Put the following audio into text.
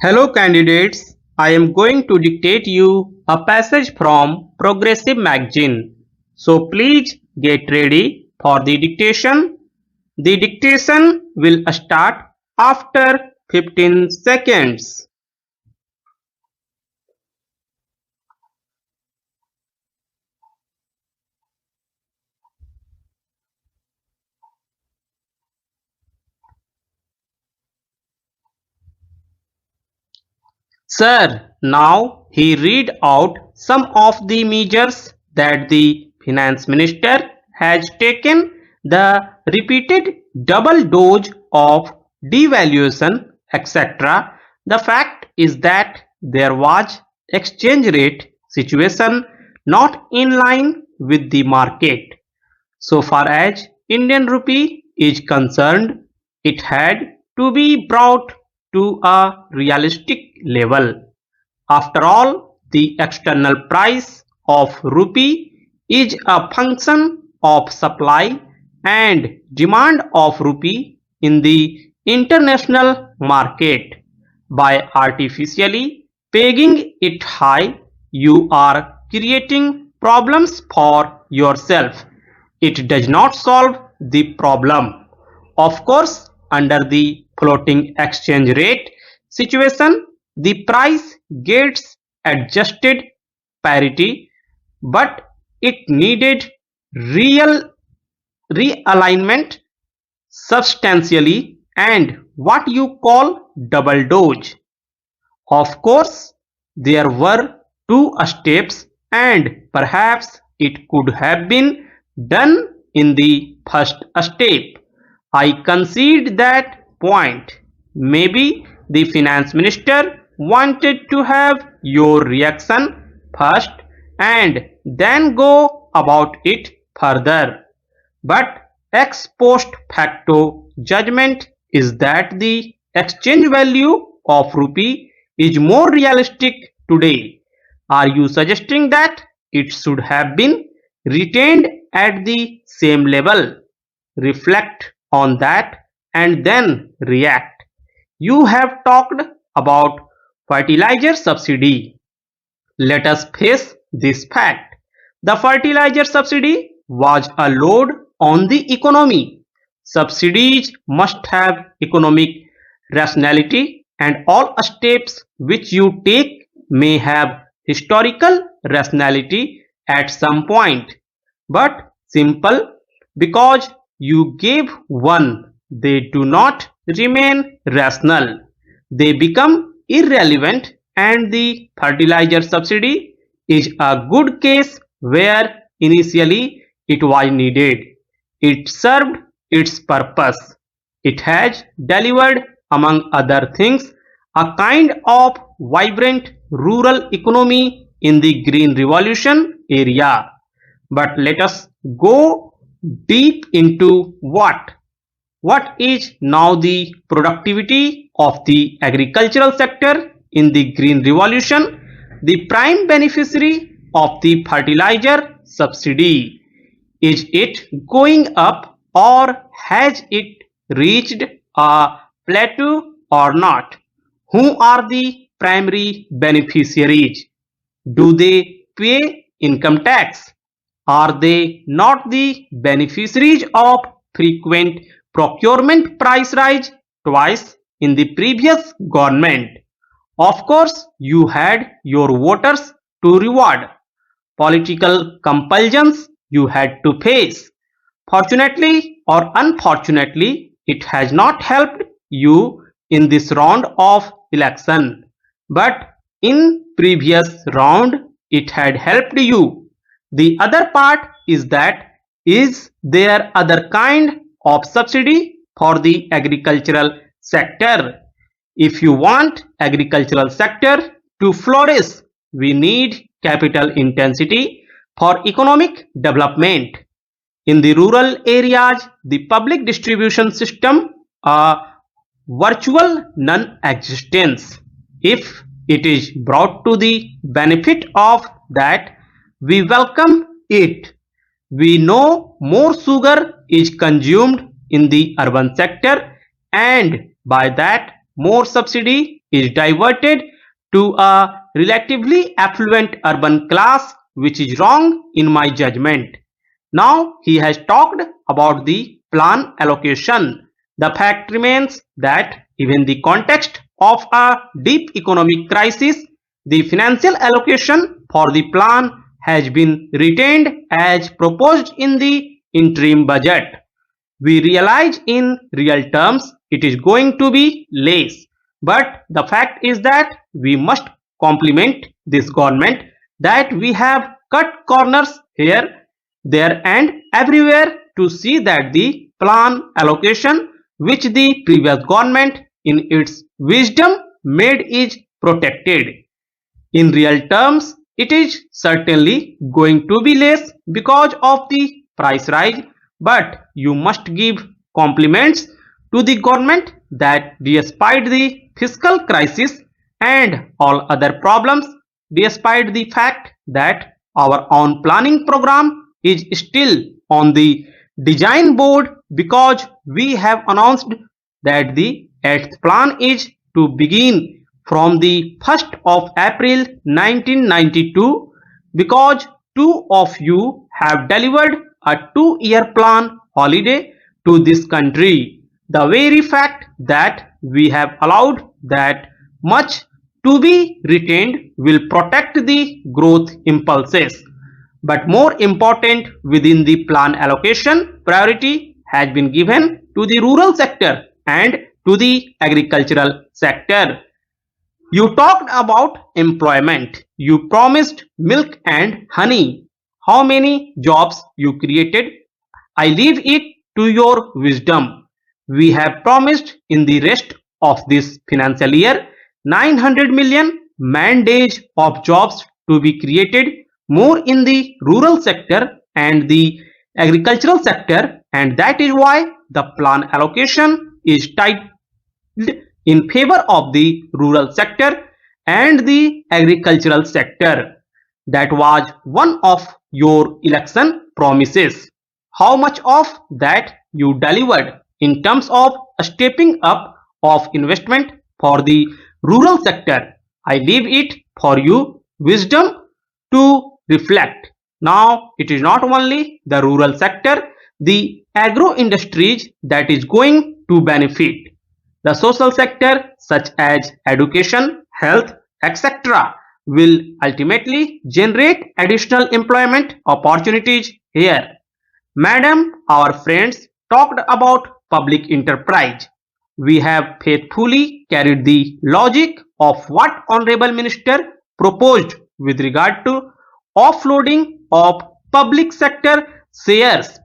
Hello candidates, I am going to dictate you a passage from Progressive magazine. So please get ready for the dictation. The dictation will start after 15 seconds. Sir, now he read out some of the measures that the finance minister has taken, the repeated double dose of devaluation, etc. The fact is that there was exchange rate situation not in line with the market. So far as Indian rupee is concerned, it had to be brought to a realistic level. After all, the external price of rupee is a function of supply and demand of rupee in the international market. By artificially pegging it high, you are creating problems for yourself. It does not solve the problem. Of course, under the floating exchange rate situation, the price gets adjusted parity, but it needed real realignment substantially and what you call double dose. Of course, there were two steps and perhaps it could have been done in the first step. I concede that point. Maybe the finance minister wanted to have your reaction first and then go about it further. But ex post facto judgment is that the exchange value of rupee is more realistic today. Are you suggesting that it should have been retained at the same level? Reflect on that and then react. You have talked about fertilizer subsidy. Let us face this fact. The fertilizer subsidy was a load on the economy. Subsidies must have economic rationality, and all steps which you take may have historical rationality at some point. But simple because you gave one, they do not remain rational. They become irrelevant, and the fertilizer subsidy is a good case where initially it was needed. It served its purpose. It has delivered, among other things, a kind of vibrant rural economy in the Green Revolution area. But let us go deep into what is now the productivity of the agricultural sector in the Green Revolution, the prime beneficiary of the fertilizer subsidy. Is it going up or has it reached a plateau or not? Who are the primary beneficiaries? Do they pay income tax? Are they not the beneficiaries of frequent procurement price rise twice in the previous government? Of course, you had your voters to reward, political compulsions you had to face. Fortunately or unfortunately, it has not helped you in this round of election, but in previous round it had helped you. The other part is that is there other kind of subsidy for the agricultural sector? If you want agricultural sector to flourish, we need capital intensity for economic development. In the rural areas, the public distribution system are virtual non-existence. If it is brought to the benefit of that, we welcome it. We know more sugar is consumed in the urban sector and by that more subsidy is diverted to a relatively affluent urban class, which is wrong in my judgment. Now he has talked about the plan allocation. The fact remains that even in the context of a deep economic crisis, the financial allocation for the plan has been retained as proposed in the interim budget. We realize in real terms it is going to be less, but the fact is that we must compliment this government that we have cut corners here, there and everywhere to see that the plan allocation which the previous government in its wisdom made is protected. In real terms, it is certainly going to be less because of the price rise, but you must give compliments to the government that despite the fiscal crisis and all other problems, despite the fact that our own planning program is still on the design board because we have announced that the 8th plan is to begin from the 1st of April 1992 because two of you have delivered a 2-year plan holiday to this country. The very fact that we have allowed that much to be retained will protect the growth impulses. But more important, within the plan allocation, priority has been given to the rural sector and to the agricultural sector. You talked about employment. You promised milk and honey. How many jobs you created? I leave it to your wisdom. We have promised in the rest of this financial year 900 million man days of jobs to be created, more in the rural sector and the agricultural sector, and that is why the plan allocation is tight in favor of the rural sector and the agricultural sector. That was one of your election promises. How much of that you delivered in terms of stepping up of investment for the rural sector? I leave it for you wisdom to reflect. Now it is not only the rural sector, the agro industries that is going to benefit. The social sector such as education, health, etc. will ultimately generate additional employment opportunities here. Madam, our friends talked about public enterprise. We have faithfully carried the logic of what Honorable Minister proposed with regard to offloading of public sector shares